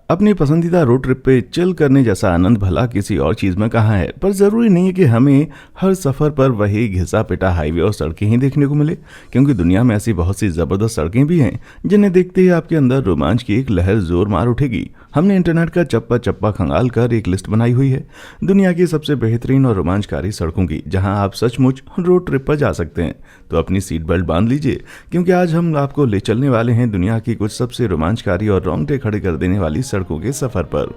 अपनी पसंदीदा road trip पे चिल करने जैसा आनंद भला किसी और चीज में कहाँ है। पर जरूरी नहीं है कि हमें हर सफर पर वही घिसा पिटा हाईवे और सड़कें ही देखने को मिले, क्योंकि दुनिया में ऐसी बहुत सी जबरदस्त सड़कें भी हैं जिन्हें देखते ही आपके अंदर रोमांच की एक लहर जोर मार उठेगी। हमने इंटरनेट का चप्पा चप्पा खंगाल कर एक लिस्ट बनाई हुई है दुनिया की सबसे बेहतरीन और रोमांचकारी सड़कों की, जहां आप सचमुच रोड ट्रिप पर जा सकते हैं। तो अपनी सीट बेल्ट बांध लीजिए, क्योंकि आज हम आपको ले चलने वाले हैं दुनिया की कुछ सबसे रोमांचकारी और रोंगटे खड़े कर देने वाली सड़कों के सफर पर।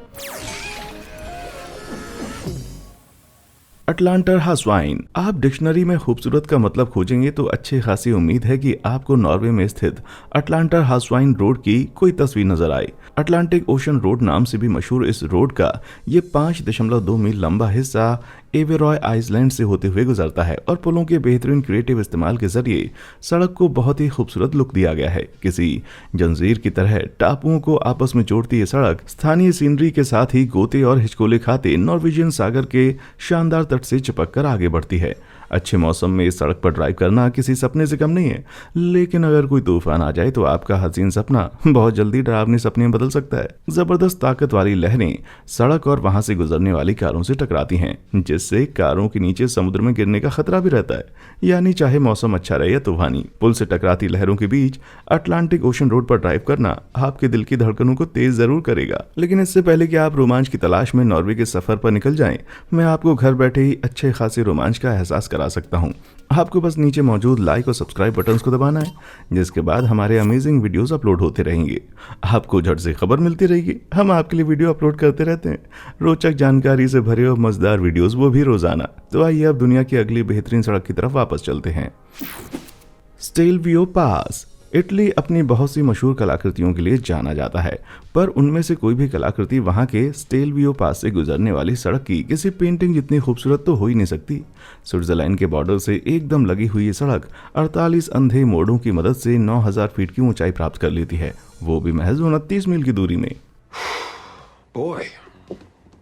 अटलांटर हासवाइन। आप डिक्शनरी में खूबसूरत का मतलब खोजेंगे तो अच्छी खासी उम्मीद है कि आपको नॉर्वे में स्थित अटलांटर हासवाइन रोड की कोई तस्वीर नजर आए। अटलांटिक ओशन रोड नाम से भी मशहूर इस रोड का ये 5.2 मील लंबा हिस्सा एवेरॉय आइसलैंड से होते हुए गुजरता है और पुलों के बेहतरीन क्रिएटिव इस्तेमाल के जरिए सड़क को बहुत ही खूबसूरत लुक दिया गया है। किसी जंजीर की तरह टापुओं को आपस में जोड़ती ये सड़क स्थानीय सीनरी के साथ ही गोते और हिचकोले खाते नॉर्वेजियन सागर के शानदार तट से चिपक कर आगे बढ़ती है। अच्छे मौसम में इस सड़क पर ड्राइव करना किसी सपने से कम नहीं है, लेकिन अगर कोई तूफान आ जाए तो आपका हसीन सपना बहुत जल्दी डरावनी सपने में बदल सकता है। जबरदस्त ताकत वाली लहरें सड़क और वहां से गुजरने वाली कारों से टकराती हैं, जिससे कारों के नीचे समुद्र में गिरने का खतरा भी रहता है। यानी चाहे मौसम अच्छा रहे या तूफानी, पुल से टकराती लहरों के बीच अटलांटिक ओशन रोड पर ड्राइव करना आपके दिल की धड़कनों को तेज जरूर करेगा। लेकिन इससे पहले कि आप रोमांच की तलाश में नॉर्वे के सफर पर निकल जाएं, मैं आपको घर बैठे ही अच्छे खासे रोमांच का एहसास करा सकता हूं। आपको बस नीचे मौजूद लाइक और सब्सक्राइब बटन्स को दबाना है, जिसके बाद हमारे अमेजिंग वीडियोस अपलोड होते रहेंगे। आपको झट से खबर मिलती रहेगी। हम आपके लिए वीडियो अपलोड करते रहते हैं, रोचक जानकारी से भरे और मजेदार वीडियोस, वो भी रोजाना। तो आइए अब दुनिया की अगली बेहतरीन सड़क की तरफ वापस चलते हैं। स्टेलवियो पास। इटली अपनी बहुत सी मशहूर कलाकृतियों के लिए जाना जाता है, पर उनमें से कोई भी कलाकृति वहां के स्टेलवियो पास से गुजरने वाली सड़क की किसी पेंटिंग जितनी खूबसूरत तो हो ही नहीं सकती। स्विट्जरलैंड के बॉर्डर से एकदम लगी हुई ये सड़क 48 अंधे मोड़ों की मदद से 9000 फीट की ऊंचाई प्राप्त कर लेती है, वो भी महज 29 मील की दूरी में। Boy,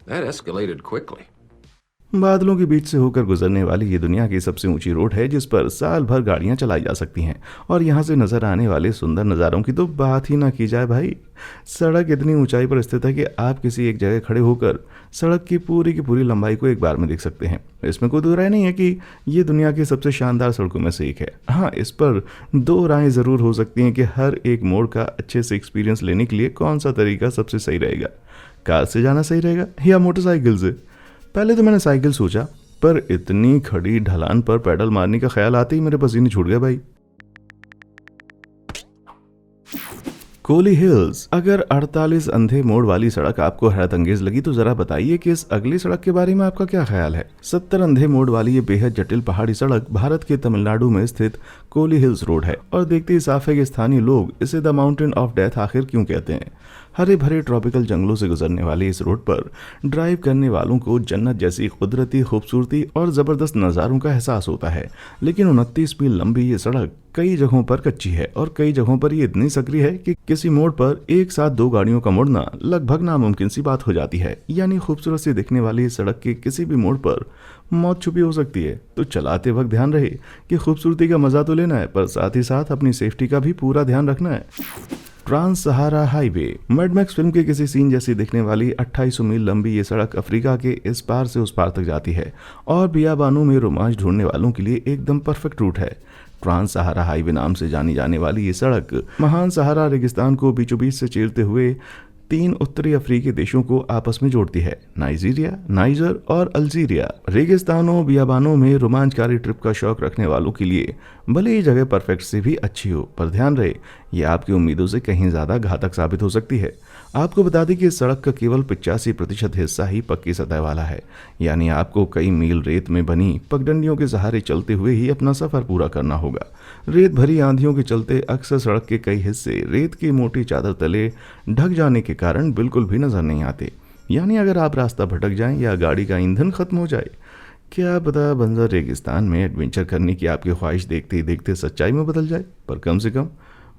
that escalated quickly. बादलों के बीच से होकर गुजरने वाली ये दुनिया की सबसे ऊंची रोड है, जिस पर साल भर गाड़ियां चलाई जा सकती हैं। और यहां से नजर आने वाले सुंदर नज़ारों की तो बात ही ना की जाए भाई। सड़क इतनी ऊंचाई पर स्थित है कि आप किसी एक जगह खड़े होकर सड़क की पूरी लंबाई को एक बार में देख सकते हैं। इसमें कोई दो राय नहीं है कि ये दुनिया की सबसे शानदार सड़कों में से एक है। हाँ, इस पर दो राय जरूर हो सकती हैं कि हर एक मोड़ का अच्छे से एक्सपीरियंस लेने के लिए कौन सा तरीका सबसे सही रहेगा। कार से जाना सही रहेगा या मोटरसाइकिल से? पहले तो मैंने साइकिल सोचा, पर इतनी खड़ी ढलान पर पैडल मारने का ख्याल आते ही मेरे पसीने छूट गए भाई। कोली हिल्स। अगर 48 अंधे मोड़ वाली सड़क आपको हैरत अंगेज लगी तो जरा बताइए कि इस अगली सड़क के बारे में आपका क्या ख्याल है। 70 अंधे मोड़ वाली ये बेहद जटिल पहाड़ी सड़क भारत के तमिलनाडु में स्थित कोली हिल्स रोड है, और देखते ही साफ है कि स्थानीय लोग इसे द माउंटेन ऑफ डेथ आखिर क्यों कहते हैं। हरे भरे ट्रॉपिकल जंगलों से गुजरने वाली इस रोड पर ड्राइव करने वालों को जन्नत जैसी कुदरती खूबसूरती और जबरदस्त नज़ारों का एहसास होता है। लेकिन 29 मील लंबी ये सड़क कई जगहों पर कच्ची है और कई जगहों पर ये इतनी सकरी है कि किसी मोड़ पर एक साथ दो गाड़ियों का मुड़ना लगभग नामुमकिन सी बात हो जाती है। यानी खूबसूरत सी दिखने वाली इस सड़क के किसी भी मोड़ पर मौत छुपी हो सकती है। तो चलाते वक्त ध्यान रहे कि खूबसूरती का मजा तो लेना है, पर साथ ही साथ अपनी सेफ्टी का भी पूरा ध्यान रखना है। ट्रांस सहारा हाईवे। मैड मैक्स फिल्म के किसी सीन जैसी दिखने वाली 2800 मील लंबी ये सड़क अफ्रीका के इस पार से उस पार तक जाती है और बियाबानों में रोमांच ढूंढने वालों के लिए एकदम परफेक्ट रूट है। ट्रांस सहारा हाईवे नाम से जानी जाने वाली ये सड़क महान सहारा रेगिस्तान को बीचों बीच से चीरते हुए 3 उत्तरी अफ्रीकी देशों को आपस में जोड़ती है, नाइजीरिया, नाइजर और अल्जीरिया। रेगिस्तानों बियाबानों में रोमांचकारी ट्रिप का शौक रखने वालों के लिए भले ही जगह परफेक्ट से भी अच्छी हो, पर ध्यान रहे ये आपकी उम्मीदों से कहीं ज्यादा घातक साबित हो सकती है। आपको बता दें कि इस सड़क का केवल 85% हिस्सा ही पक्की सतह वाला है, यानी आपको कई मील रेत में बनी पगडंडियों के सहारे चलते हुए ही अपना सफर पूरा करना होगा। रेत भरी आंधियों के चलते अक्सर सड़क के कई हिस्से रेत की मोटी चादर तले ढक जाने के कारण बिल्कुल भी नजर नहीं आते। यानी अगर आप रास्ता भटक जाएं या गाड़ी का ईंधन खत्म हो जाए, क्या पता बंजर रेगिस्तान में एडवेंचर करने की आपकी ख्वाहिश देखते ही देखते सच्चाई में बदल जाए। पर कम से कम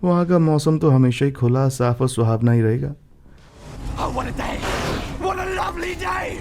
वहाँ का मौसम तो हमेशा ही खुला, साफ और सुहावना ही रहेगा। Oh, what a day! What a lovely day!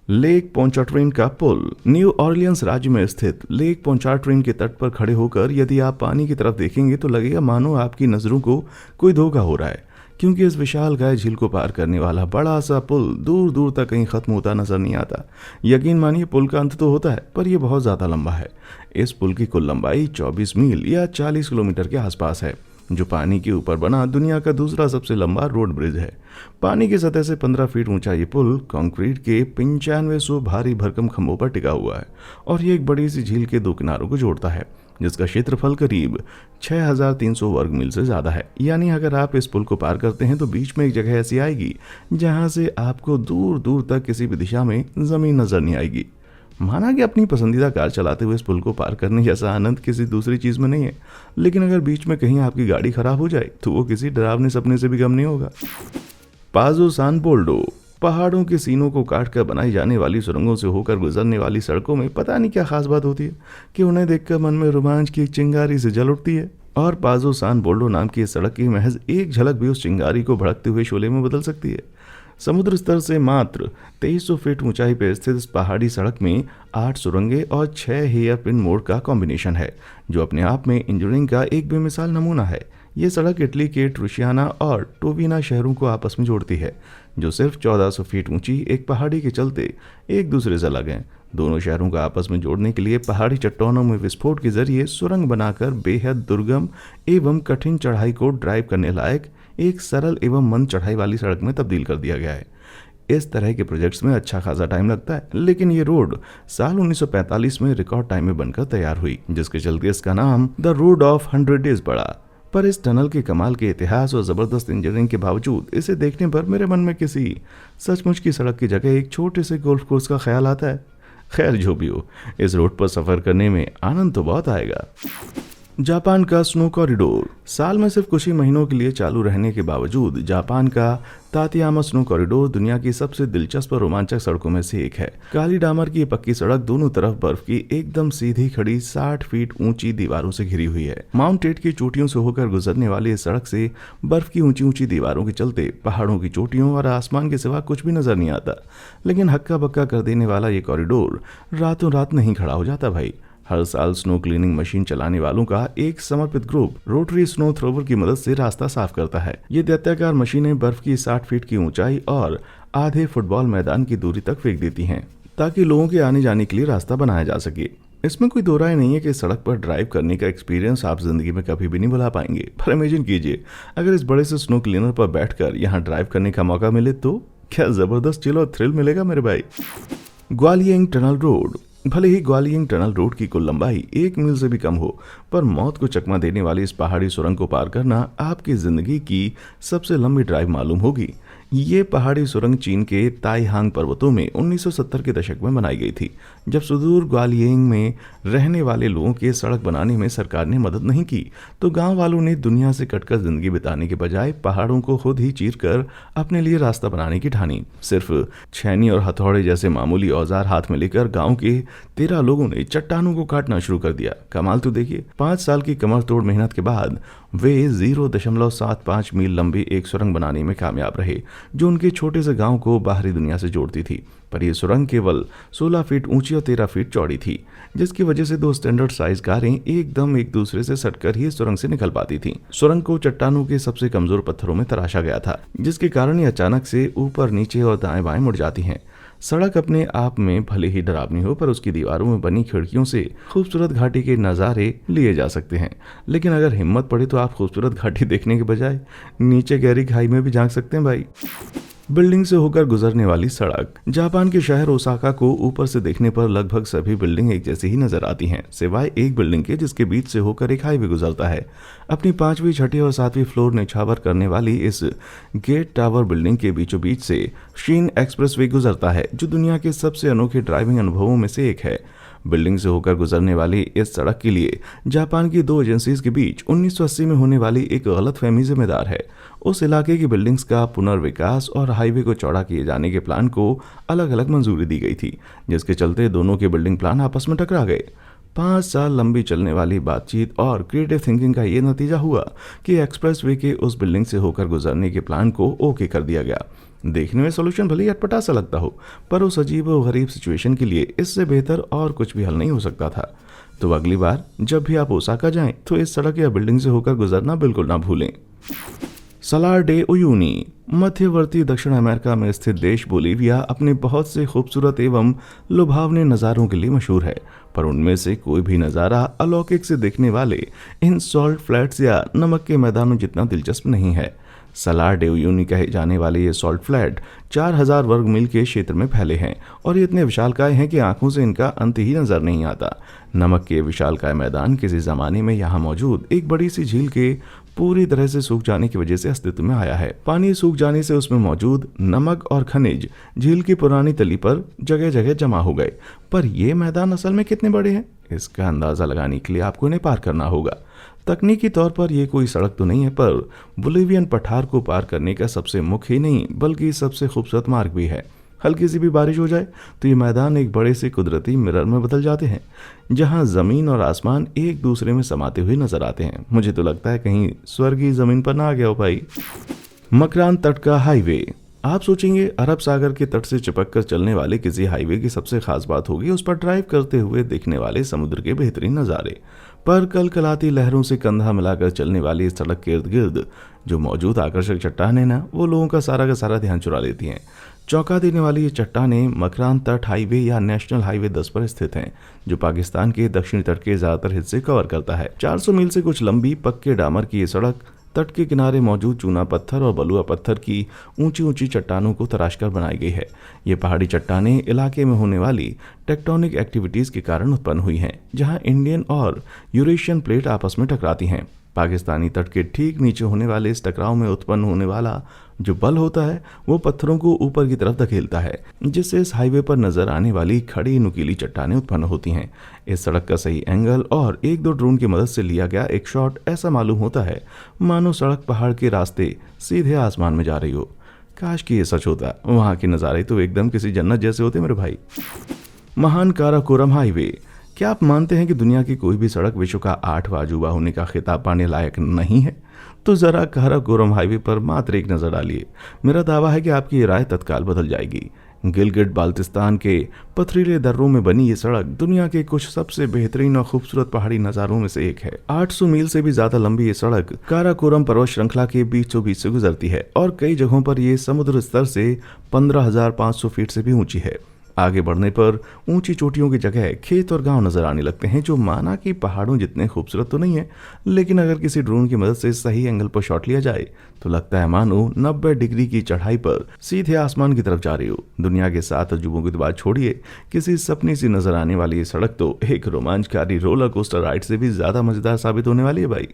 Lake Pontchartrain का पुल। न्यू ऑरलियंस राज्य में स्थित लेक पोंचाट्रेन के तट पर खड़े होकर यदि आप पानी की तरफ देखेंगे तो लगेगा मानो आपकी नज़रों को कोई धोखा हो रहा है, क्योंकि इस विशालकाय झील को पार करने वाला बड़ा सा पुल दूर दूर तक कहीं खत्म होता नजर नहीं आता। यकीन मानिए पुल का अंत तो होता है, पर यह बहुत ज़्यादा लंबा है। इस पुल की कुल लंबाई 24 मील या 40 किलोमीटर के आसपास है, जो पानी के ऊपर बना दुनिया का दूसरा सबसे लंबा रोड ब्रिज है। पानी की सतह से 15 फीट ऊंचा ये पुल कंक्रीट के 9500 भारी भरकम खंभों पर टिका हुआ है और ये एक बड़ी सी झील के दो किनारों को जोड़ता है, जिसका क्षेत्रफल करीब 6300 वर्ग मील से ज़्यादा है। यानी अगर आप इस पुल को पार करते हैं तो बीच में एक जगह ऐसी आएगी जहां से आपको दूर दूर तक किसी भी दिशा में ज़मीन नजर नहीं आएगी। माना कि अपनी पसंदीदा कार चलाते हुए इस पुल को पार करने जैसा आनंद किसी दूसरी चीज़ में नहीं है, लेकिन अगर बीच में कहीं आपकी गाड़ी खराब हो जाए तो वो किसी डरावने सपने से भी कम नहीं होगा। पाजो सान पोल्डो। पहाड़ों के सीनों को काट कर बनाई जाने वाली सुरंगों से होकर गुजरने वाली सड़कों में पता नहीं क्या खास बात होती है कि उन्हें देखकर मन में रोमांच की एक चिंगारी से जल उठती है। और पाजो सान पोल्डो नाम की इस सड़क की महज एक झलक भी उस चिंगारी को भड़कते हुए शोले में बदल सकती है। समुद्र स्तर से मात्र 2300 फीट ऊंचाई पर स्थित इस पहाड़ी सड़क में 8 सुरंगें और 6 हेयर पिन मोड़ का कॉम्बिनेशन है, जो अपने आप में इंजीनियरिंग का एक बेमिसाल नमूना है। ये सड़क इटली के ट्रुशियाना और टोविना शहरों को आपस में जोड़ती है, जो सिर्फ 1400 फीट ऊंची एक पहाड़ी के चलते एक दूसरे से अलग हैं। दोनों शहरों को आपस में जोड़ने के लिए पहाड़ी चट्टानों में विस्फोट के जरिए सुरंग बनाकर बेहद दुर्गम एवं कठिन चढ़ाई को ड्राइव करने लायक एक सरल एवं मंद चढ़ाई वाली सड़क में तब्दील कर दिया गया है। इस तरह के प्रोजेक्ट्स में अच्छा खासा टाइम लगता है, लेकिन ये रोड साल 1945 में रिकॉर्ड टाइम में बनकर तैयार हुई, जिसके चलते इसका नाम द रोड ऑफ 100 डेज पड़ा। पर इस टनल के कमाल के इतिहास और ज़बरदस्त इंजीनियरिंग के बावजूद इसे देखने पर मेरे मन में किसी सचमुच की सड़क की जगह एक छोटे से गोल्फ कोर्स का ख्याल आता है। खैर जो भी हो, इस रोड पर सफ़र करने में आनंद तो बहुत आएगा। जापान का स्नो कॉरिडोर। साल में सिर्फ कुछ ही महीनों के लिए चालू रहने के बावजूद जापान का तातियामा स्नो कॉरिडोर दुनिया की सबसे दिलचस्प और रोमांचक सड़कों में से एक है। काली डामर की पक्की सड़क दोनों तरफ बर्फ की एकदम सीधी खड़ी 60 फीट ऊंची दीवारों से घिरी हुई है। माउंट टेट की चोटियों से होकर गुजरने वाली इस सड़क से बर्फ की ऊंची ऊंची दीवारों के चलते पहाड़ों की चोटियों और आसमान के सिवा कुछ भी नजर नहीं आता। लेकिन हक्का बक्का कर देने वाला ये कॉरिडोर रातों रात नहीं खड़ा हो जाता भाई। हर साल स्नो क्लीनिंग मशीन चलाने वालों का एक समर्पित ग्रुप रोटरी स्नो थ्रोवर की मदद से रास्ता साफ करता है। ये दैत्याकार मशीनें बर्फ की 60 फीट की ऊंचाई और आधे फुटबॉल मैदान की दूरी तक फेंक देती हैं, ताकि लोगों के आने जाने के लिए रास्ता बनाया जा सके। इसमें कोई दो राय नहीं है कि सड़क पर ड्राइव करने का एक्सपीरियंस आप जिंदगी में कभी भी नहीं भुला पाएंगे। पर इमेजिन कीजिए अगर इस बड़े से स्नो क्लीनर पर बैठकर यहाँ ड्राइव करने का मौका मिले तो क्या जबरदस्त चिल और थ्रिल मिलेगा मेरे भाई। ग्वालियंग टनल रोड। भले ही ग्वालियंग टनल रोड की कुल लंबाई 1 मील से भी कम हो, पर मौत को चकमा देने वाली इस पहाड़ी सुरंग को पार करना आपकी जिंदगी की सबसे लंबी ड्राइव मालूम होगी। ये पहाड़ी सुरंग चीन के ताइहांग पर्वतों में 1970 के दशक में बनाई गई थी, जब सुदूर ग्वालियंग में रहने वाले लोगों के सड़क बनाने में सरकार ने मदद नहीं की, तो गांव वालों ने दुनिया से कटकर जिंदगी बिताने के बजाय पहाड़ों को खुद ही चीरकर अपने लिए रास्ता बनाने की ठानी। सिर्फ छैनी और हथौड़े जैसे मामूली औजार हाथ में लेकर गाँव के 13 लोगों ने चट्टानों को काटना शुरू कर दिया। कमाल तो देखिए, 5 साल की कमर तोड़ मेहनत के बाद वे 0.75 मील लंबी एक सुरंग बनाने में कामयाब रहे, जो उनके छोटे से गांव को बाहरी दुनिया से जोड़ती थी। पर यह सुरंग केवल 16 फीट ऊंची और 13 फीट चौड़ी थी, जिसकी वजह से 2 स्टैंडर्ड साइज कारें एकदम एक दूसरे से सटकर ही सुरंग से निकल पाती थीं। सुरंग को चट्टानों के सबसे कमजोर पत्थरों में तराशा गया था, जिसके कारण ये अचानक से ऊपर नीचे और दाएं बाएं मुड़ जाती हैं। सड़क अपने आप में भले ही डरावनी हो, पर उसकी दीवारों में बनी खिड़कियों से खूबसूरत घाटी के नज़ारे लिए जा सकते हैं। लेकिन अगर हिम्मत पड़े तो आप खूबसूरत घाटी देखने के बजाय नीचे गहरी खाई में भी झांक सकते हैं भाई। बिल्डिंग से होकर गुजरने वाली सड़क। जापान के शहर ओसाका को ऊपर से देखने पर लगभग सभी बिल्डिंग एक जैसी ही नजर आती हैं, सिवाय एक बिल्डिंग के जिसके बीच से होकर एक हाईवे गुजरता है। अपनी 5वीं, 6ठी और 7वीं फ्लोर निछावर करने वाली इस गेट टावर बिल्डिंग के बीचों बीच से शीन एक्सप्रेसवे गुजरता है, जो दुनिया के सबसे अनोखे ड्राइविंग अनुभवों में से एक है। बिल्डिंग से होकर गुजरने वाली इस सड़क के लिए जापान की 2 एजेंसीज के बीच 1980 में होने वाली एक गलतफहमी जिम्मेदार है। उस इलाके की बिल्डिंग्स का पुनर्विकास और हाईवे को चौड़ा किए जाने के प्लान को अलग अलग मंजूरी दी गई थी, जिसके चलते दोनों के बिल्डिंग प्लान आपस में टकरा गए। 5 साल लंबी चलने वाली बातचीत और क्रिएटिव थिंकिंग का ये नतीजा हुआ कि एक्सप्रेसवे के उस बिल्डिंग से होकर गुजरने के प्लान को ओके कर दिया गया। देखने में सोल्यूशन भले ही अटपटा सा लगता हो, पर उस अजीब और गरीब सिचुएशन के लिए इससे बेहतर और कुछ भी हल नहीं हो सकता था। तो अगली बार जब भी आप ओसाका जाएं तो इस सड़क या बिल्डिंग से होकर गुजरना बिल्कुल ना भूलें। सलार डे उयूनी मध्यवर्ती दक्षिण अमेरिका में स्थित देश बोलीविया अपने बहुत से खूबसूरत एवं लुभावने नज़ारों के लिए मशहूर है, पर उनमें से कोई भी नज़ारा अलौकिक से दिखने वाले इन सॉल्ट फ्लैट्स या नमक के मैदानों जितना दिलचस्प नहीं है। सलार डे उयूनी कहे जाने वाले ये सॉल्ट फ्लैट 4000 वर्ग मील के क्षेत्र में फैले हैं और ये इतने विशालकाय हैं कि आंखों से इनका अंत ही नजर नहीं आता। नमक के विशालकाय मैदान किसी जमाने में यहाँ मौजूद एक बड़ी सी झील के पूरी तरह से सूख जाने की वजह से अस्तित्व में आया है। पानी सूख जाने से उसमें मौजूद नमक और खनिज झील की पुरानी तली पर जगह जगह जमा हो गए। पर ये मैदान असल में कितने बड़े हैं, इसका अंदाजा लगाने के लिए आपको इन्हें पार करना होगा। तकनीकी तौर पर यह कोई सड़क तो नहीं है, पर बोलीवियन पठार को पार करने का सबसे मुख्य ही नहीं बल्कि सबसे खूबसूरत मार्ग भी है। हल्की सी भी बारिश हो जाए तो ये मैदान एक बड़े से कुदरती मिरर में बदल जाते हैं, जहां जमीन और आसमान एक दूसरे में समाते हुए नजर आते हैं। मुझे तो लगता है कहीं स्वर्गीय जमीन पर ना आ गया हो भाई। मकरान तट का हाईवे। आप सोचेंगे अरब सागर के तट से चिपक कर चलने वाले किसी हाईवे की सबसे खास बात होगी उस पर ड्राइव करते हुए दिखने वाले समुद्र के बेहतरीन नज़ारे, पर कलकलाती लहरों से कंधा मिलाकर चलने वाली इस सड़क के इर्द गिर्द जो मौजूद आकर्षक चट्टानें ना, वो लोगों का सारा ध्यान चुरा लेती हैं। चौंका देने वाली ये चट्टानें मकरान तट हाईवे या नेशनल हाईवे 10 पर स्थित हैं, जो पाकिस्तान के दक्षिणी तट के ज्यादातर हिस्से कवर करता है। 400 मील से कुछ लंबी पक्के डामर की ये सड़क तट के किनारे मौजूद चूना पत्थर और बलुआ पत्थर की ऊंची ऊंची चट्टानों को तराशकर बनाई गई है। ये पहाड़ी चट्टानें इलाके में होने वाली टेक्टोनिक एक्टिविटीज के कारण उत्पन्न हुई हैं, जहां इंडियन और यूरेशियन प्लेट आपस में टकराती हैं। पाकिस्तानी तट के ठीक नीचे होने वाले इस टकराव में उत्पन्न होने वाला जो बल होता है वो पत्थरों को ऊपर की तरफ धकेलता है, जिससे इस हाईवे पर नजर आने वाली खड़ी नुकीली चट्टानें उत्पन्न होती हैं। इस सड़क का सही एंगल और एक दो ड्रोन की मदद से लिया गया एक शॉट ऐसा मालूम होता है मानो सड़क पहाड़ के रास्ते सीधे आसमान में जा रही हो। काश कि ये सच होता, वहां के नज़ारे तो एकदम किसी जन्नत जैसे होते मेरे भाई। महान काराकोरम हाईवे। क्या आप मानते हैं कि दुनिया की कोई भी सड़क विश्व का 8वां अजूबा होने का खिताब पाने लायक नहीं है? तो जरा काराकोरम हाईवे पर मात्र एक नजर डालिए। मेरा दावा है कि आपकी ये राय तत्काल बदल जाएगी। गिलगिट बाल्टिस्तान के पथरीले दर्रों में बनी ये सड़क दुनिया के कुछ सबसे बेहतरीन और खूबसूरत पहाड़ी नज़ारों में से एक है। 800 मील से भी ज्यादा लंबी ये सड़क काराकोरम पर्वत श्रृंखला के बीचों बीच से गुजरती है और कई जगहों पर ये समुद्र स्तर से 15,500 फीट से भी ऊंची है। आगे बढ़ने पर ऊंची चोटियों की जगह खेत और गांव नजर आने लगते हैं, जो माना कि पहाड़ों जितने खूबसूरत तो नहीं है, लेकिन अगर किसी ड्रोन की मदद से सही एंगल पर शॉट लिया जाए तो लगता है मानो 90 डिग्री की चढ़ाई पर सीधे आसमान की तरफ जा रही हो। दुनिया के 7 अजूबों की बात छोड़िए, किसी सपने सी नजर आने वाली ये सड़क तो एक रोमांचकारी रोलर कोस्टर राइड से भी ज्यादा मजेदार साबित होने वाली है भाई।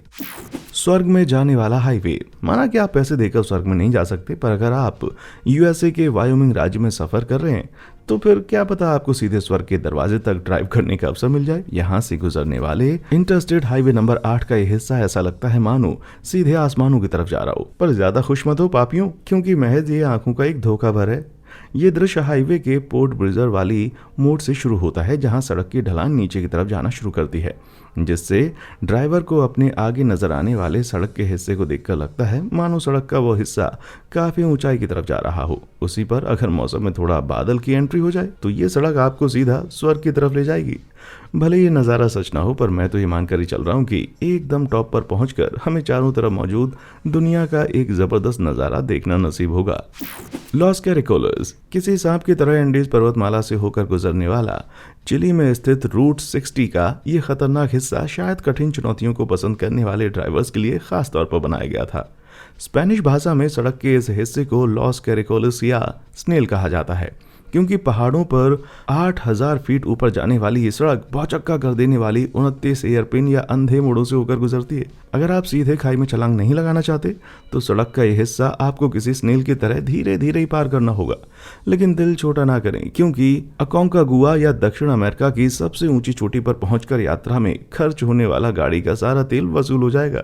स्वर्ग में जाने वाला हाईवे। माना कि आप पैसे देकर स्वर्ग में नहीं जा सकते, पर अगर आप यूएसए के वायोमिंग राज्य में सफर कर रहे हैं तो फिर क्या पता आपको सीधे स्वर्ग के दरवाजे तक ड्राइव करने का अवसर मिल जाए। यहाँ से गुजरने वाले इंटरस्टेट हाईवे नंबर 8 का यह हिस्सा ऐसा लगता है मानो सीधे आसमानों की तरफ जा रहा हो। पर ज्यादा खुश मत हो पापियों, क्योंकि महज ये आंखों का एक धोखा भर है। ये दृश्य हाईवे के पोर्ट ब्रिजर वाली मोड़ से शुरू होता है, जहां सड़क की ढलान नीचे की तरफ जाना शुरू करती है, जिससे ड्राइवर को अपने आगे नजर आने वाले सड़क के हिस्से को देखकर लगता है मानो सड़क का वो हिस्सा काफी ऊंचाई की तरफ जा रहा हो। उसी पर अगर मौसम में थोड़ा बादल की एंट्री हो जाए तो ये सड़क आपको सीधा स्वर्ग की तरफ ले जाएगी। भले ये नज़ारा सच ना हो, पर मैं तो ये मानकर ही चल रहा हूँ कि एकदम टॉप पर पहुंचकर हमें चारों तरफ मौजूद दुनिया का एक जबरदस्त नज़ारा देखना नसीब होगा। लॉस कैरिकोलस। किसी सांप की तरह एंडीज पर्वतमाला से होकर गुजरने वाला चिली में स्थित रूट 60 का ये खतरनाक हिस्सा शायद कठिन चुनौतियों को पसंद करने वाले ड्राइवर्स के लिए खास तौर पर बनाया गया था। स्पेनिश भाषा में सड़क के इस हिस्से को लॉस कैरिकोलस या स्नेल कहा जाता है, क्योंकि पहाड़ों पर 8,000 फीट ऊपर जाने वाली ये सड़क भौचक्का कर देने वाली 29 एयरपिन या अंधे मोड़ों से होकर गुजरती है। अगर आप सीधे खाई में छलांग नहीं लगाना चाहते तो सड़क का यह हिस्सा आपको किसी स्नेल की तरह धीरे धीरे ही पार करना होगा। लेकिन दिल छोटा ना करें, क्योंकि अकोंकागुआ या दक्षिण अमेरिका की सबसे ऊंची चोटी पर पहुंचकर यात्रा में खर्च होने वाला गाड़ी का सारा तेल वसूल हो जाएगा।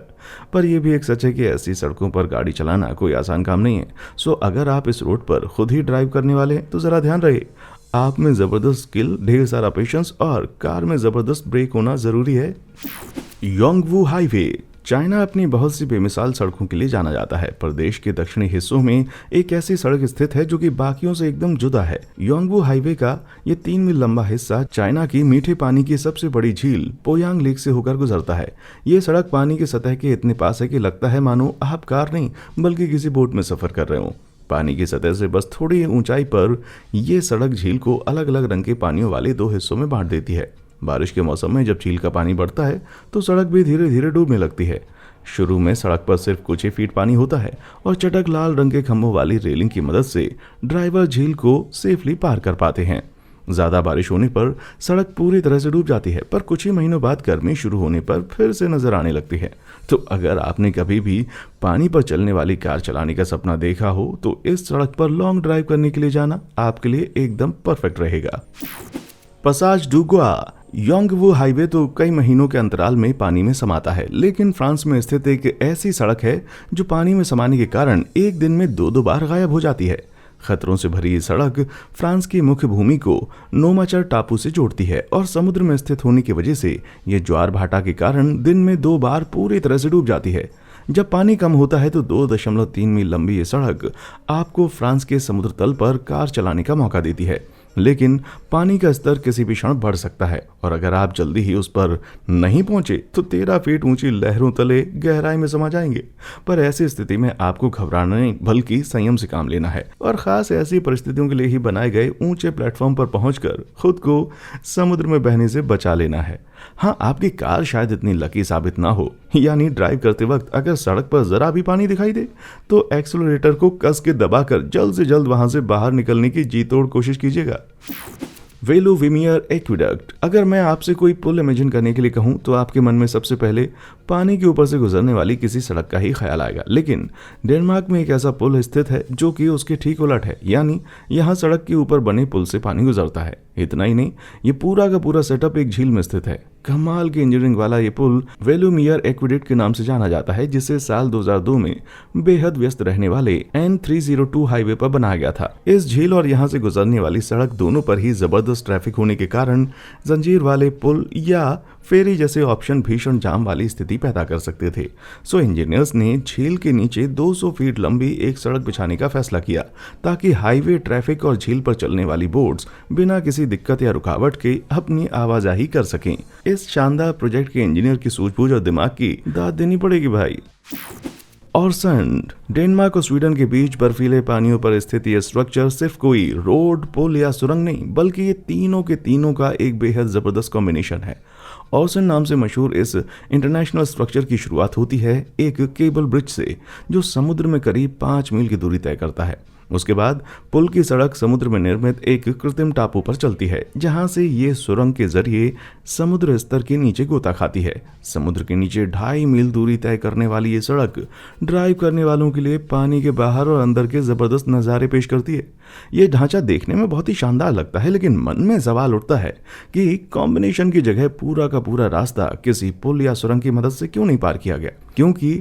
पर यह भी एक सच है कि ऐसी सड़कों पर गाड़ी चलाना कोई आसान काम नहीं है। सो अगर आप इस रोड पर खुद ही ड्राइव करने वाले हैं तो जरा ध्यान रहे, आप में जबरदस्त स्किल, ढेर सारा पेशेंस और कार में जबरदस्त ब्रेक होना जरूरी है। योंगवू हाईवे। चाइना अपनी बहुत सी बेमिसाल सड़कों के लिए जाना जाता है, पर देश के दक्षिणी हिस्सों में एक ऐसी सड़क स्थित है जो कि बाकियों से एकदम जुदा है। योंगबू हाईवे का ये 3 मील लंबा हिस्सा चाइना की मीठे पानी की सबसे बड़ी झील पोयांग लेक से होकर गुजरता है। ये सड़क पानी की सतह के इतने पास है कि लगता है मानो आप कार नहीं बल्कि किसी बोट में सफर कर रहे हो। पानी की सतह से बस थोड़ी ऊंचाई पर यह सड़क झील को अलग अलग रंग के पानियों वाले 2 हिस्सों में बांट देती है। बारिश के मौसम में जब झील का पानी बढ़ता है तो सड़क भी धीरे धीरे डूबने लगती है। शुरू में सड़क पर सिर्फ कुछ ही फीट पानी होता है और चटक लाल रंग के खंभों वाली रेलिंग की मदद से ड्राइवर झील को सेफली पार कर पाते हैं। ज्यादा बारिश होने पर सड़क पूरी तरह से डूब जाती है, पर कुछ ही महीनों बाद गर्मी शुरू होने पर फिर से नजर आने लगती है। तो अगर आपने कभी भी पानी पर चलने वाली कार चलाने का सपना देखा हो तो इस सड़क पर लॉन्ग ड्राइव करने के लिए जाना आपके लिए एकदम परफेक्ट रहेगा। पसाज डू गुआ। योंगवू हाईवे तो कई महीनों के अंतराल में पानी में समाता है, लेकिन फ्रांस में स्थित एक ऐसी सड़क है जो पानी में समाने के कारण एक दिन में 2 बार गायब हो जाती है। खतरों से भरी ये सड़क फ्रांस की मुख्य भूमि को नोमाचर टापू से जोड़ती है और समुद्र में स्थित होने की वजह से ये ज्वार भाटा के कारण दिन में 2 बार पूरी तरह से डूब जाती है। जब पानी कम होता है तो 2.3 मील लंबी ये सड़क आपको फ्रांस के समुद्र तल पर कार चलाने का मौका देती है, लेकिन पानी का स्तर किसी भी क्षण बढ़ सकता है और अगर आप जल्दी ही उस पर नहीं पहुंचे तो 13 फीट ऊंची लहरों तले गहराई में समा जाएंगे। पर ऐसी स्थिति में आपको घबराना नहीं बल्कि संयम से काम लेना है और खास ऐसी परिस्थितियों के लिए ही बनाए गए ऊंचे प्लेटफॉर्म पर पहुंचकर खुद को समुद्र में बहने से बचा लेना है। हाँ, आपकी कार शायद इतनी लकी साबित ना हो, यानी ड्राइव करते वक्त अगर सड़क पर जरा भी पानी दिखाई दे तो एक्सीलरेटर को कस के दबाकर जल्द से जल्द वहां से बाहर निकलने की जी तोड़ कोशिश कीजिएगा। वेलोविमियर एक्विडक्ट। अगर मैं आपसे कोई पुल इमेजिन करने के लिए कहूं तो आपके मन में सबसे पहले पानी के ऊपर से गुजरने वाली किसी सड़क का ही ख्याल आएगा, लेकिन डेनमार्क में एक ऐसा पुल स्थित है जो कि उसके ठीक उलट है, यानी यहाँ सड़क के ऊपर बने पुल से पानी गुजरता है। इतना ही नहीं, ये पूरा का पूरा सेटअप एक झील में स्थित है। कमाल की इंजीनियरिंग वाला ये पुल वेलोमियर एक्विडक्ट के नाम से जाना जाता है, जिसे साल 2002 में बेहद व्यस्त रहने वाले N302 हाईवे पर बनाया गया था। इस झील और यहाँ से गुजरने वाली सड़क दोनों पर ही जबरदस्त ट्रैफिक होने के कारण जंजीर वाले पुल या फेरी जैसे ऑप्शन भीषण जाम वाली स्थिति पैदा कर सकते थे। सो इंजीनियर्स ने झील के नीचे 200 फीट लंबी एक सड़क बिछाने का फैसला किया ताकि हाईवे ट्रैफिक और झील पर चलने वाली बोट्स बिना किसी दिक्कत या रुकावट के अपनी आवाजाही कर सकें। इस शानदार प्रोजेक्ट के इंजीनियर की सूझबूझ और दिमाग की दाद देनी पड़ेगी भाई। ऑरसंड। डेनमार्क और स्वीडन के बीच बर्फीले पानियों पर स्थित यह स्ट्रक्चर सिर्फ कोई रोड, पुल या सुरंग नहीं बल्कि ये तीनों के तीनों का एक बेहद जबरदस्त कॉम्बिनेशन है। ऑरसन नाम से मशहूर इस इंटरनेशनल स्ट्रक्चर की शुरुआत होती है एक केबल ब्रिज से जो समुद्र में करीब 5 मील की दूरी तय करता है। उसके बाद पुल की सड़क समुद्र में निर्मित एक कृत्रिम टापू पर चलती है, जहां से ये सुरंग के जरिए समुद्र स्तर के नीचे गोता खाती है। समुद्र के नीचे 2.5 मील दूरी तय करने वाली ये सड़क ड्राइव करने वालों के लिए पानी के बाहर और अंदर के जबरदस्त नज़ारे पेश करती है। ये ढांचा देखने में बहुत ही शानदार लगता है, लेकिन मन में सवाल उठता है कि कॉम्बिनेशन की जगह पूरा का पूरा रास्ता किसी पुल या सुरंग की मदद से क्यों नहीं पार किया गया, क्योंकि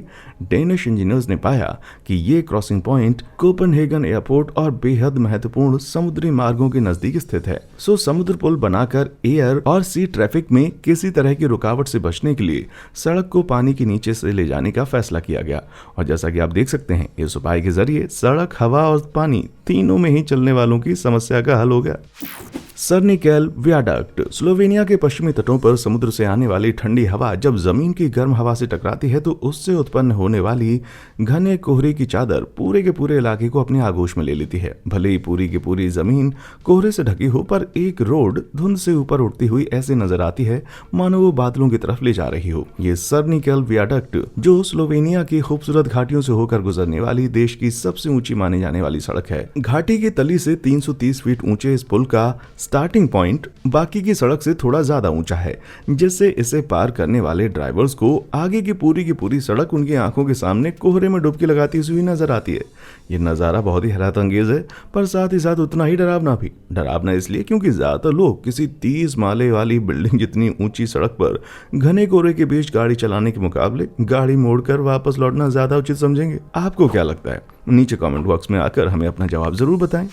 डेनिश इंजीनियर्स ने पाया कि ये क्रॉसिंग पॉइंट कोपेनहेगन एयरपोर्ट और बेहद महत्वपूर्ण समुद्री मार्गों के नजदीक स्थित है। सो समुद्र पुल बनाकर एयर और सी ट्रैफिक में किसी तरह की रुकावट से बचने के लिए सड़क को पानी के नीचे से ले जाने का फैसला किया गया। और जैसा कि आप देख सकते हैं, इस उपाय के जरिए सड़क, हवा और पानी तीनों में ही चलने वालों की समस्या का हल हो गया। सर्निकेल वियाडक्ट। स्लोवेनिया के पश्चिमी तटों पर समुद्र से आने वाली ठंडी हवा जब जमीन की गर्म हवा से टकराती है तो उससे उत्पन्न होने वाली घने कोहरे की चादर पूरे के पूरे इलाके को अपने आगोश में ले लेती है। भले ही पूरी की पूरी जमीन कोहरे से ढकी हो, पर एक रोड धुंध से ऊपर उठती हुई ऐसे नजर आती है मानो वो बादलों की तरफ ले जा रही हो। ये सर्निकेल वियाडक्ट, जो स्लोवेनिया की खूबसूरत घाटियों से होकर गुजरने वाली देश की सबसे ऊंची मानी जाने वाली सड़क है। घाटी की तली से 330 फीट ऊंचे इस पुल का स्टार्टिंग पॉइंट बाकी की सड़क से थोड़ा ज्यादा ऊंचा है, जिससे इसे पार करने वाले ड्राइवर्स को आगे की पूरी सड़क उनकी आंखों के सामने कोहरे में डुबकी लगाती हुई नजर आती है। ये नजारा बहुत ही हैरत अंगेज है, पर साथ ही साथ उतना ही डरावना भी। डरावना इसलिए क्योंकि ज्यादातर लोग किसी 30 माले वाली बिल्डिंग जितनी ऊंची सड़क पर घने कोहरे के बीच गाड़ी चलाने के मुकाबले गाड़ी मोड़कर वापस लौटना ज्यादा उचित समझेंगे। आपको क्या लगता है? नीचे कमेंट बॉक्स में आकर हमें अपना जवाब जरूर बताएं।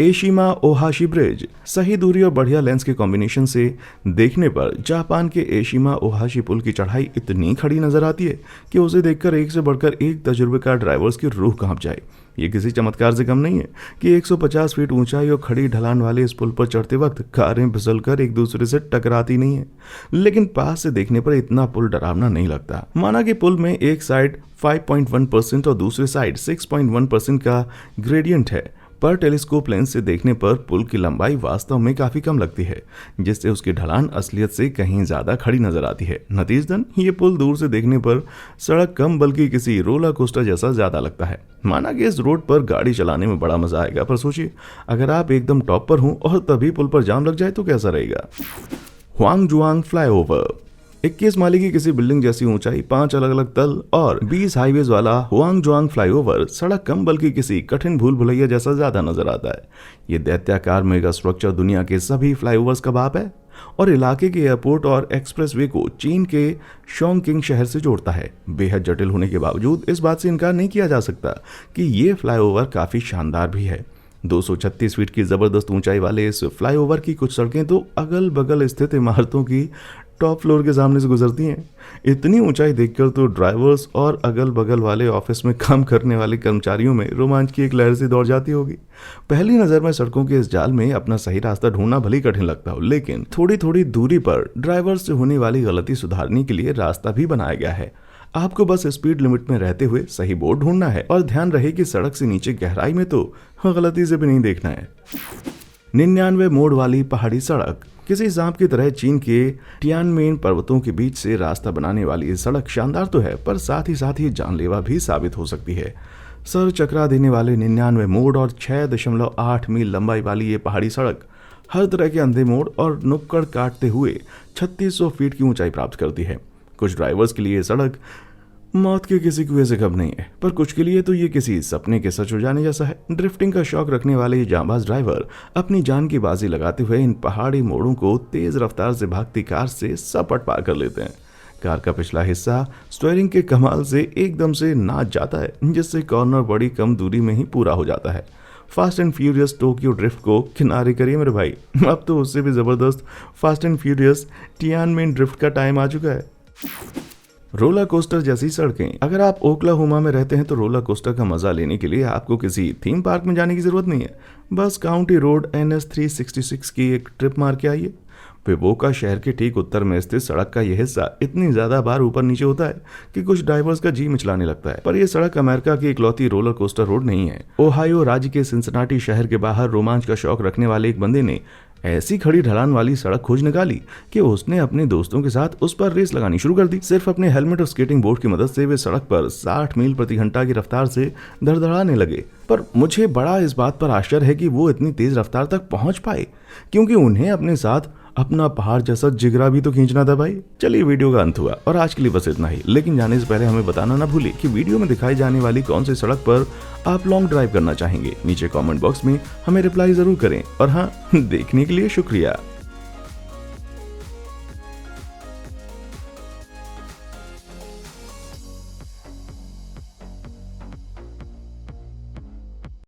एशिमा ओहाशी ब्रिज। सही दूरी और बढ़िया लेंस के कॉम्बिनेशन से देखने पर जापान के एशिमा ओहाशी पुल की चढ़ाई इतनी खड़ी नजर आती है कि उसे देखकर एक से बढ़कर एक तजुर्बेकार ड्राइवर्स की रूह कांप जाए। ये किसी चमत्कार से कम नहीं है कि 150 फीट ऊंचाई और खड़ी ढलान वाले इस पुल पर चढ़ते वक्त कारें फिसलकर एक दूसरे से टकराती नहीं है, लेकिन पास से देखने पर इतना पुल डरावना नहीं लगता। माना कि पुल में एक साइड 5.1% और दूसरी साइड 6.1% का ग्रेडियंट है, पर टेलीस्कोप लेंस से देखने पर पुल की लंबाई वास्तव में काफी कम लगती है, जिससे उसकी ढलान असलियत से कहीं ज्यादा खड़ी नजर आती है। नतीजतन ये पुल दूर से देखने पर सड़क कम बल्कि किसी रोलर कोस्टर जैसा ज्यादा लगता है। माना कि इस रोड पर गाड़ी चलाने में बड़ा मजा आएगा, पर सोचिए अगर आप एकदम टॉप पर हों और तभी पुल पर जाम लग जाए तो कैसा रहेगा। हुआंगजुआंग फ्लाईओवर। 21 माले की किसी बिल्डिंग जैसी ऊंचाई, 5 अलग अलग तल और 20 हाईवेज वाला हुआंगजुआंग फ्लाईओवर सड़क कम बल्कि किसी कठिन भूल भुलैया जैसा ज्यादा नजर आता है। ये दैत्याकार मेगा स्ट्रक्चर दुनिया के सभी फ्लाईओवर्स का बाप है और इलाके के एयरपोर्ट और एक्सप्रेसवे को चीन के शोंगकिंग शहर से जोड़ता है। बेहद जटिल होने के बावजूद इस बात से इनकार नहीं किया जा सकता कि ये फ्लाईओवर काफी शानदार भी है। 236 फीट की जबरदस्त ऊंचाई वाले इस फ्लाईओवर की कुछ सड़कें तो अगल बगल स्थित इमारतों की टॉप फ्लोर के सामने से गुजरती हैं। इतनी ऊंचाई देखकर तो ड्राइवर्स और अगल बगल वाले ऑफिस में काम करने वाले कर्मचारियों में रोमांच की एक लहर सी दौड़ जाती होगी। पहली नजर में सड़कों के इस जाल में अपना सही रास्ता ढूंढना भली कठिन लगता हो, लेकिन थोड़ी थोड़ी दूरी पर ड्राइवर से होने वाली गलती सुधारने के लिए रास्ता भी बनाया गया है। आपको बस स्पीड लिमिट में रहते हुए सही बोर्ड ढूंढना है और ध्यान रहे कि सड़क से नीचे गहराई में तो गलती से भी नहीं देखना है। 99 मोड़ वाली पहाड़ी सड़क। किसी सांप की तरह चीन के टियानमेन पर्वतों के बीच से रास्ता बनाने वाली ये सड़क शानदार तो है, पर साथ ही जानलेवा भी साबित हो सकती है। सर चकरा देने वाले 99 मोड़ और 6.8 मील लंबाई वाली ये पहाड़ी सड़क हर तरह के अंधे मोड़ और नुक्कड़ काटते हुए 3600 फीट की ऊंचाई प्राप्त करती है। कुछ ड्राइवर्स के लिए ये सड़क मौत के किसी कुएं से कम नहीं है, पर कुछ के लिए तो ये किसी सपने के सच हो जाने जैसा है। ड्रिफ्टिंग का शौक रखने वाले ये जांबाज ड्राइवर अपनी जान की बाजी लगाते हुए इन पहाड़ी मोड़ों को तेज रफ्तार से भागती कार से सपट पार कर लेते हैं। कार का पिछला हिस्सा स्टीयरिंग के कमाल से एकदम से नाच जाता है, जिससे कॉर्नर बड़ी कम दूरी में ही पूरा हो जाता है। Fast and furious Tokyo drift को किनारे करिए मेरे भाई, अब तो उससे भी जबरदस्त फास्ट एंड फ्यूरियस टियानमेन ड्रिफ्ट का टाइम आ चुका है। रोलर कोस्टर जैसी सड़कें। अगर आप ओक्लाहोमा में रहते हैं तो रोलर कोस्टर का मजा लेने के लिए आपको किसी थीम पार्क में जाने की जरूरत नहीं है। बस काउंटी रोड NS 366 की एक ट्रिप मार के आइए। पेबोका शहर के ठीक उत्तर में स्थित सड़क का यह हिस्सा इतनी ज्यादा बार ऊपर नीचे होता है कि कुछ ड्राइवर्स का जी मिचलाने लगता है। पर यह सड़क अमेरिका की इकलौती रोलर कोस्टर रोड नहीं है। ओहायो राज्य के सिंसिनाटी शहर के बाहर रोमांच का शौक रखने वाले एक बंदे ने ऐसी खड़ी ढलान वाली सड़क खोज निकाली कि उसने अपने दोस्तों के साथ उस पर रेस लगानी शुरू कर दी। सिर्फ अपने हेलमेट और स्केटिंग बोर्ड की मदद से वे सड़क पर 60 मील प्रति घंटा की रफ्तार से धड़धड़ाने लगे। पर मुझे बड़ा इस बात पर आश्चर्य है कि वो इतनी तेज रफ्तार तक पहुंच पाए, क्योंकि उन्हें अपने साथ अपना पहाड़ जैसा जिगरा भी तो खींचना था भाई। चलिए वीडियो का अंत हुआ और आज के लिए बस इतना ही, लेकिन जाने से पहले हमें बताना ना भूलिए कि वीडियो में दिखाई जाने वाली कौन सी सड़क पर आप लॉन्ग ड्राइव करना चाहेंगे। नीचे कमेंट बॉक्स में हमें रिप्लाई जरूर करें और हाँ, देखने के लिए शुक्रिया।